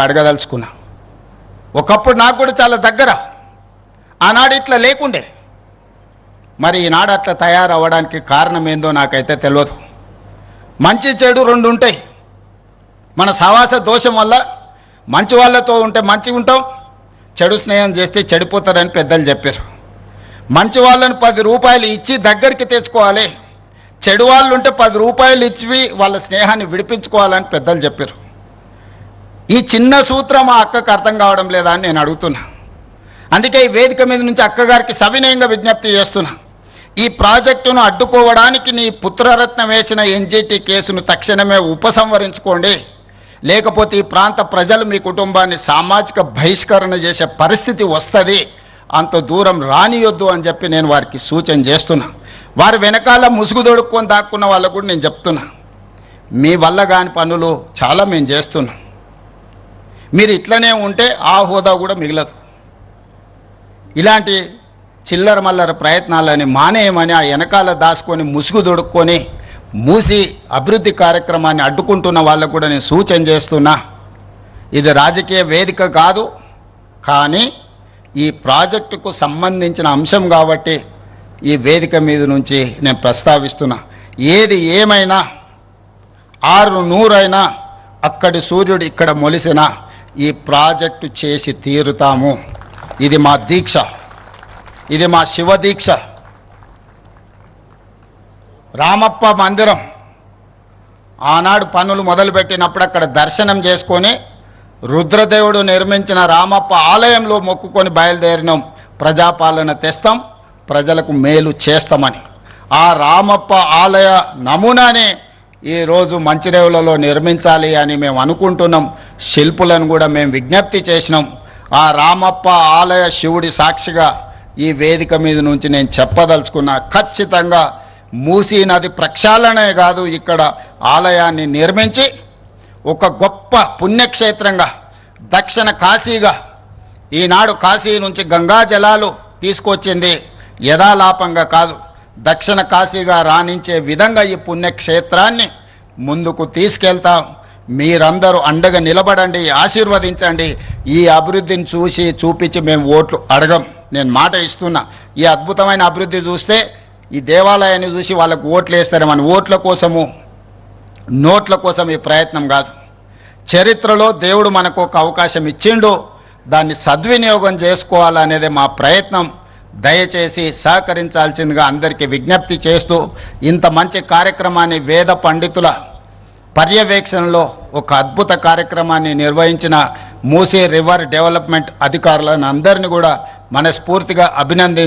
అడగదలుచుకున్నా. ఒకప్పుడు నాకు కూడా చాలా దగ్గర, ఆనాడు ఇట్లా లేకుండే. మరి ఈనాడు అట్లా తయారవ్వడానికి కారణం ఏందో నాకైతే తెలియదు. మంచి చెడు రెండు ఉంటాయి. మన సహవాస దోషం వల్ల మంచి వాళ్ళతో ఉంటే మంచిగా ఉంటాం, చెడు స్నేహం చేస్తే చెడిపోతారని పెద్దలు చెప్పారు. మంచి వాళ్ళని 10 రూపాయలు ఇచ్చి దగ్గరికి తెచ్చుకోవాలి, చెడు వాళ్ళు ఉంటే 10 రూపాయలు ఇచ్చి వాళ్ళ స్నేహాన్ని విడిపించుకోవాలని పెద్దలు చెప్పారు. ఈ చిన్న సూత్రం ఆ అక్కకు అర్థం కావడం లేదా అని నేను అడుగుతున్నా. అందుకే ఈ వేదిక మీద నుంచి అక్కగారికి సవినయంగా విజ్ఞప్తి చేస్తున్నా. ఈ ప్రాజెక్టును అడ్డుకోవడానికి నీ పుత్రరత్నం వేసిన ఎన్జిటి కేసును తక్షణమే ఉపసంహరించుకోండి, లేకపోతే ఈ ప్రాంత ప్రజలు మీ కుటుంబాన్ని సామాజిక బహిష్కరణ చేసే పరిస్థితి వస్తుంది, అంత దూరం రానియొద్దు అని చెప్పి నేను వారికి సూచన చేస్తున్నా. వారి వెనకాల ముసుగు దొడుక్కొని దాక్కున్న వాళ్ళకు కూడా నేను చెప్తున్నా, మీ వల్ల కాని పనులు చాలా మేము చేస్తున్నాం. మీరు ఇట్లనే ఉంటే ఆ హోదా కూడా మిగలదు. ఇలాంటి చిల్లర మల్లర ప్రయత్నాలని మానేయమని ఆ వెనకాల దాచుకొని ముసుగు దొడుక్కొని మూసి అభివృద్ధి కార్యక్రమాన్ని అడ్డుకుంటున్న వాళ్ళకు కూడా నేను సూచన చేస్తున్నా. ఇది రాజకీయ వేదిక కాదు, కానీ ఈ ప్రాజెక్టుకు సంబంధించిన అంశం కాబట్టి ఈ వేదిక మీద నుంచి నేను ప్రస్తావిస్తున్నా. ఏది ఏమైనా 600 అయినా అక్కడి సూర్యుడు ఇక్కడ మొలిసిన ఈ ప్రాజెక్టు చేసి తీరుతాము. ఇది మా దీక్ష, ఇది మా శివ దీక్ష. రామప్ప మందిరం ఆనాడు పనులు మొదలుపెట్టినప్పుడు అక్కడ దర్శనం చేసుకొని రుద్రదేవుడు నిర్మించిన రామప్ప ఆలయంలో మొక్కుకొని బయలుదేరినాం. ప్రజాపాలన తెస్తాం, ప్రజలకు మేలు చేస్తామని. ఆ రామప్ప ఆలయ నమూనానే ఈరోజు మంచిరేవులలో నిర్మించాలి అని మేము అనుకుంటున్నాం. శిల్పులను కూడా మేము విజ్ఞప్తి చేసినాం. ఆ రామప్ప ఆలయ శివుడి సాక్షిగా ఈ వేదిక మీద నుంచి నేను చెప్పదలుచుకున్నా, ఖచ్చితంగా మూసీ నది ప్రక్షాళనే కాదు, ఇక్కడ ఆలయాన్ని నిర్మించి ఒక గొప్ప పుణ్యక్షేత్రంగా, దక్షిణ కాశీగా, ఈనాడు కాశీ నుంచి గంగా జలాలు తీసుకొచ్చింది యథాలాపంగా కాదు, దక్షిణ కాశీగా రాణించే విధంగా ఈ పుణ్యక్షేత్రాన్ని ముందుకు తీసుకెళ్తాం. మీరందరూ అండగా నిలబడండి, ఆశీర్వదించండి. ఈ అభివృద్ధిని చూసి చూపించి మేము ఓట్లు అడగం. నేను మాట ఇస్తున్నా, ఈ అద్భుతమైన అభివృద్ధి చూస్తే ఈ దేవాలయాన్ని చూసి వాళ్ళకు ఓట్లు వేస్తారు. మన ఓట్ల కోసము, నోట్ల కోసం ఈ ప్రయత్నం కాదు. చరిత్రలో దేవుడు మనకు ఒక అవకాశం ఇచ్చిండు, దాన్ని సద్వినియోగం చేసుకోవాలనేదే మా ప్రయత్నం. దయచేసి సహకరించాల్సిందిగా అందరికీ విజ్ఞప్తి చేస్తూ, ఇంత మంచి కార్యక్రమాన్ని వేద పండితుల పర్యవేక్షణలో ఒక అద్భుత కార్యక్రమాన్ని నిర్వహించిన మూసీ రివర్ డెవలప్మెంట్ అధికారులను అందరినీ కూడా మనస్ఫూర్తిగా అభినందించి